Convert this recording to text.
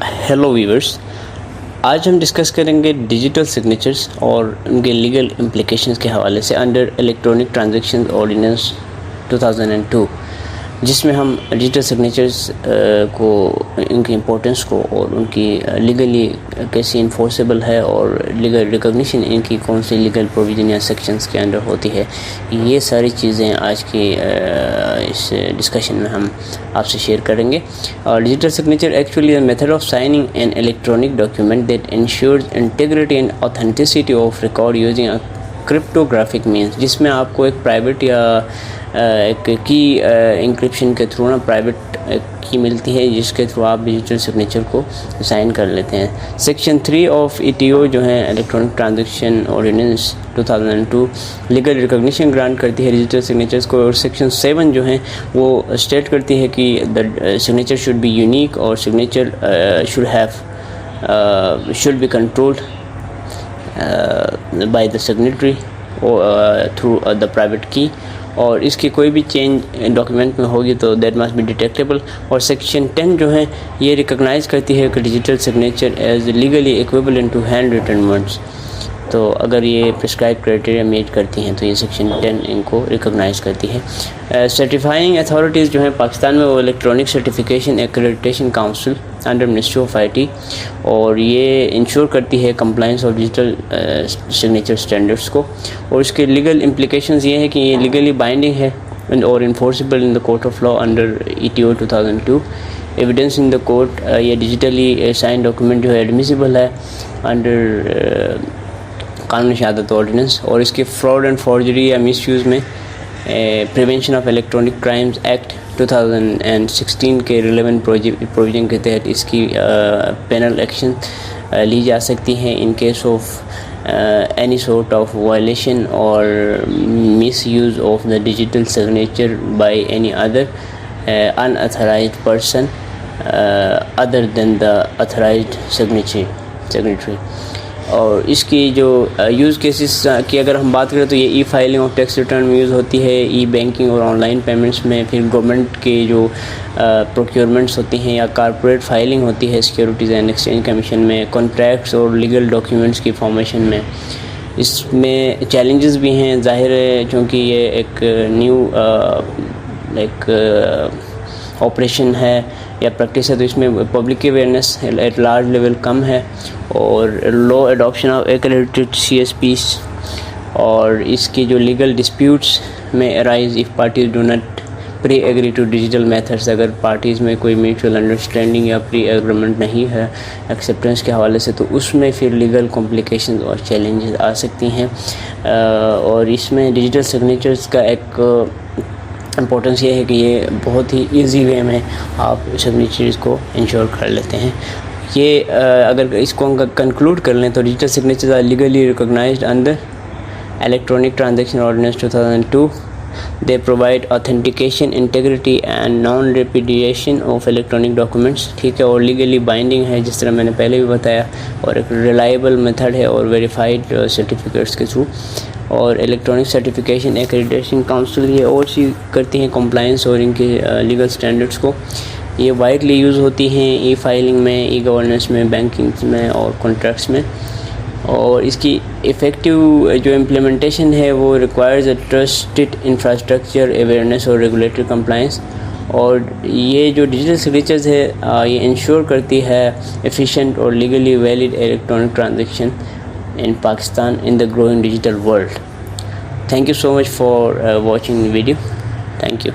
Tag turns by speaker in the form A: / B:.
A: Hello viewers, آج ہم discuss کریں گے ڈیجیٹل سگنیچرز اور ان کے لیگل امپلیکیشنز کے حوالے سے انڈر الیکٹرانک ٹرانزیکشن آرڈیننس 2002، جس میں ہم ڈیجیٹل سگنیچرز کو، ان کی امپورٹنس کو اور ان کی لیگلی کیسی انفورسیبل ہے اور لیگل ریکگنیشن ان کی کون سی لیگل پروویژن یا سیکشنز کے انڈر ہوتی ہے، یہ ساری چیزیں آج کی اس ڈسکشن میں ہم آپ سے شیئر کریں گے۔ اور digital signature actually method of signing an electronic document that ensures integrity and authenticity of record using a cryptographic means, جس میں آپ کو ایک پرائیویٹ یا ایک کی انکرپشن کے تھرو پرائیویٹ کی ملتی ہے، جس کے تھرو آپ ڈیجیٹل سگنیچر کو سائن کر لیتے ہیں۔ سیکشن 3 آف ETO جو ہے electronic transaction ordinance 2002 legal recognition grant کرتی ہے ڈیجیٹل سگنیچرز کو، اور سیکشن 7 جو ہے وہ اسٹیٹ کرتی ہے کہ سگنیچر شوڈ بی یونیک اور signature should be controlled by the signatory through the private key، اور اس کی کوئی بھی چینج ڈاکیومنٹ میں ہوگی تو دیٹ مسٹ بی ڈیٹیکٹیبل۔ اور سیکشن 10 جو ہے یہ ریکگنائز کرتی ہے کہ digital signature as legally equivalent to hand written words, تو اگر یہ پرسکرائب کرائٹیریا میٹ کرتی ہیں تو یہ سیکشن 10 ان کو ریکگنائز کرتی ہے۔ سرٹیفائنگ اتھارٹیز جو ہیں پاکستان میں وہ electronic certification accreditation council under ministry of IT، اور یہ انشور کرتی ہے compliance of digital signature standards کو، اور اس کے لیگل امپلیکیشنز یہ ہے کہ یہ لیگلی بائنڈنگ ہے اور enforceable in the court of law under ETO 2002۔ Evidence in the court, یہ ڈیجیٹلی سائن ڈاکیومنٹ جو ہے ایڈمیسیبل ہے انڈر قانون شہادت آرڈیننس، اور اس کے فراڈ اینڈ فارجری یا مس یوز میں prevention of electronic crimes act 2016 کے ریلیونٹ پروویژن کے تحت اس کی پینل ایکشن لی جا سکتی ہیں in case of any sort of violation اور misuse of the digital signature by any other unauthorized person other than the authorized signatory۔ اور اس کی جو یوز کیسز کی اگر ہم بات کریں تو یہ فائلنگ آف ٹیکس ریٹرن میں یوز ہوتی ہے، بینکنگ اور آن لائن پیمنٹس میں، پھر گورنمنٹ کے جو پروکیورمنٹس ہوتی ہیں یا کارپوریٹ فائلنگ ہوتی ہے سیکیورٹیز اینڈ ایکسچینج کمیشن میں، کانٹریکٹس اور لیگل ڈاکیومنٹس کی فارمیشن میں۔ اس میں چیلنجز بھی ہیں ظاہر ہے، چونکہ یہ ایک نیو آپریشن ہے یا پریکٹس ہے، تو اس میں public awareness at large level کم ہے، اور low adoption of accredited CSPs، اور اس کی جو لیگل ڈسپیوٹس میں arise if parties do not pre agree to digital methods, اگر پارٹیز میں کوئی میوچول انڈرسٹینڈنگ یا پری ایگریمنٹ نہیں ہے ایکسیپٹنس کے حوالے سے، تو اس میں پھر لیگل کمپلیکیشنز اور چیلنجز آ سکتی ہیں۔ اور اس میں ڈیجیٹل سگنیچرز کا ایک امپورٹنس یہ ہے کہ یہ بہت ہی ایزی وے میں آپ سگنیچرز کو انشور کر لیتے ہیں۔ یہ اگر اس کو کنکلوڈ کر لیں تو digital signatures are legally recognised under electronic transaction ordinance 2002۔ They provide authentication, integrity and non repudiation of electronic documents, ٹھیک ہے، اور لیگلی بائنڈنگ ہے جس طرح میں نے پہلے بھی بتایا، اور ایک ریلائبل میتھڈ ہے اور ویریفائڈ سرٹیفکیٹس کے تھرو۔ اور الیکٹرانک سرٹیفکیشن ایکریڈیٹیشن کاؤنسل یہ اور چیز کرتی ہیں کمپلائنس اور ان کے لیگل سٹینڈرڈس کو۔ یہ وائڈلی یوز ہوتی ہیں فائلنگ میں، گورننس میں، بینکنگ میں اور کانٹریکٹس میں، اور اس کی ایفیکٹو جو امپلیمنٹیشن ہے وہ requires a trusted infrastructure, awareness اور ریگولیٹری کمپلائنس۔ اور یہ جو ڈیجیٹل سگنیچرز ہے یہ انشور کرتی ہے ایفیشینٹ اور legally valid electronic transaction in Pakistan in the growing digital world. Thank you so much for watching the video. Thank you.